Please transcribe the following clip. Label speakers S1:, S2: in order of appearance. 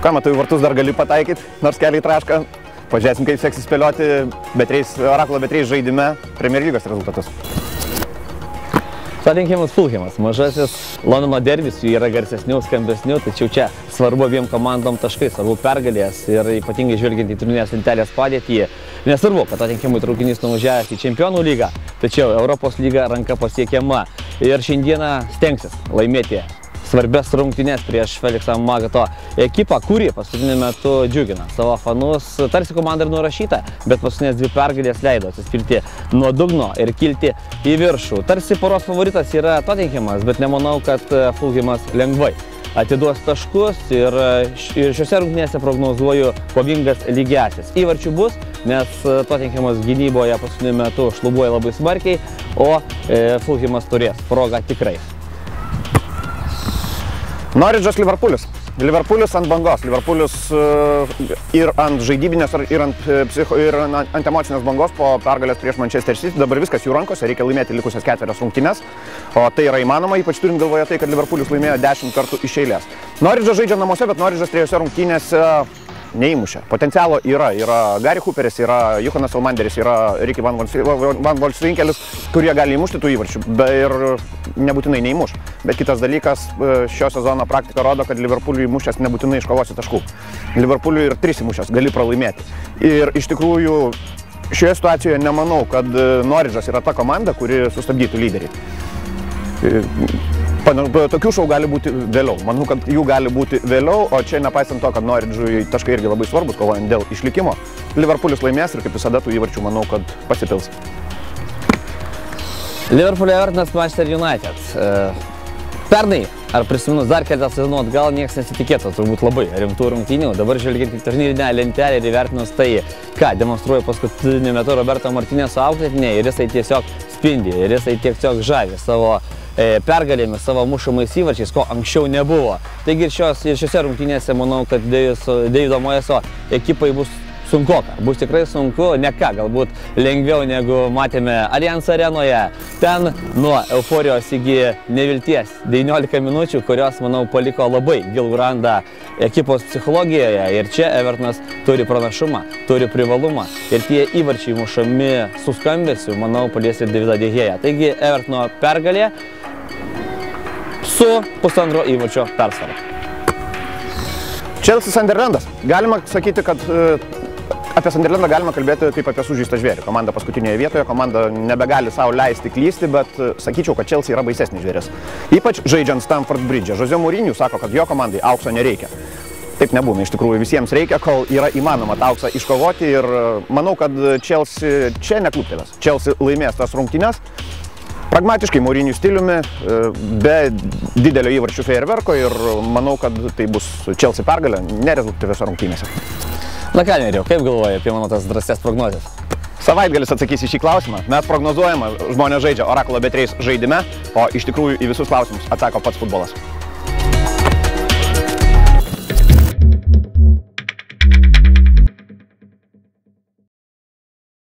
S1: Ką matau, vartus dar gali pataikyti, nors keliai trašką. Pažiūrėsim, kaip seksis spėlioti Orakulo B3 žaidime Premier lygos rezultatus.
S2: Tottenhamas Fulhamas. Mažasis Londono derbis jų yra garsesnių, skambesnių, tačiau čia svarbu abiem komandom taškai, svarbu pergalės ir ypatingai žvelgiant į turnyrinės lentelės padėtį. Nesvarbu, kad Tottenhamui traukinys nuvažiavęs į Čempionų lygą, tačiau Europos lyga ranka pasiekiama ir šiandieną stengsis laimėti svarbias rungtynes prieš Feliksą Magato ekipą, kuri paskutiniu metu džiugina savo fanus. Tarsi komanda ir nurašyta, bet paskutinės 2 pergalės leido atsispirti nuo dugno ir kilti į viršų. Tarsi poros favoritas yra Tottenhamas, bet nemanau, kad Fulhamas lengvai atiduos taškus ir šiuose rungtynėse prognozuoju kovingas lygiasis. Įvarčių bus, nes Tottenhamas gynyboje paskutiniu metu šlubuoja labai smarkiai, o Fulhamas turės progą tikrai.
S1: Norwichat Liverpoolis. Liverpoolis ant bangos. Liverpoolis ir ant žaidybinės, ir ant emocinės bangos po pergalės prieš Manchester City. Dabar viskas jų rankose, reikia laimėti likusias 4 rungtynes. O tai yra įmanoma, ypač turint galvoje tai, kad Liverpoolis laimėjo 10 kartų iš eilės. Norwichat žaidžia namuose, bet Norwichat 3 rungtynėse neįmušė. Potencialo yra. Yra Gary Hooperis, yra Johanas Elmanderis, yra Ricky Van Wolfswinkelis, kurie gali įmušti tų įvarčių ir nebūtinai neįmuš. Bet kitas dalykas, šio sezono praktika rodo, kad Liverpooliui įmušęs nebūtinai iškovosi taškų. Liverpooliui ir 3 įmušęs gali pralaimėti. Ir iš tikrųjų šioje situacijoje nemanau, kad Norwichas yra ta komanda, kuri sustabdytų lyderį. Tokių šou gali būti vėliau. Manau, kad jų gali būti vėliau, o čia nepaisant to, kad Norwichui taškai irgi labai svarbus, kovojant dėl išlikimo. Liverpoolis laimės ir kaip visada tų įvarčių manau, kad pasipils.
S2: Liverpoolio Evertonas Manchester United. Pernai, ar prisiminus dar keletą sezonų atgal, niekas nesitikėtų turbūt labai rimtų rungtynių. Dabar žvelgiant į turnyrinę lentelę ir įvertinus tai, ką demonstruoja paskutiniu metu Roberto Martinez auklėtiniai, ir jisai tiesiog spindi, ir jisai tiesiog žavi savo pergalėmis, savo mušamais įvarčiais, ko anksčiau nebuvo. Taigi ir šiose rungtynėse manau, kad Davido Moyeso ekipai bus sunkoka. Bus tikrai sunku, ne ką, galbūt lengviau negu matėme Allianz arenoje. Ten nuo euforijos iki nevilties 19 minučių, kurios, manau, paliko labai gilų randą ekipos psichologijoje. Ir čia Evertonas turi pranašumą, turi privalumą. Ir tie įvarčiai mušami su skambesiu, manau, palies ir Davidą De Gea. Taigi Evertono pergalė su 1,5 įvarčio persvara.
S1: Chelsea Sunderlandas. Galima sakyti, kad apie Sunderlandą galima kalbėti kaip apie sužeistą žvėrį. Komanda paskutinėje vietoje, komanda nebegali savo leisti klysti, bet sakyčiau, kad Chelsea yra baisesnis žvėris. Ypač žaidžiant Stamford Bridge. Jose Mourinho sako, kad jo komandai aukso nereikia. Taip nebūna, iš tikrųjų visiems reikia, kol yra įmanoma tą auksą iškovoti ir manau, kad Chelsea čia nekluptelės. Chelsea laimės tas rungtynes. Pragmatiškai Mourinho stiliumi, be didelio įvarčių fejerverko ir manau, kad tai bus Chelsea pergalė nerezultatyviose rungtynėse.
S2: Na ką, Nerijau, kaip galvoji apie mano tas drąsias prognozes?
S1: Savaitgalis atsakys į šį klausimą. Mes prognozuojame, žmonės žaidžia Orakulo B3 žaidime, o iš tikrųjų į visus klausimus atsako pats futbolas.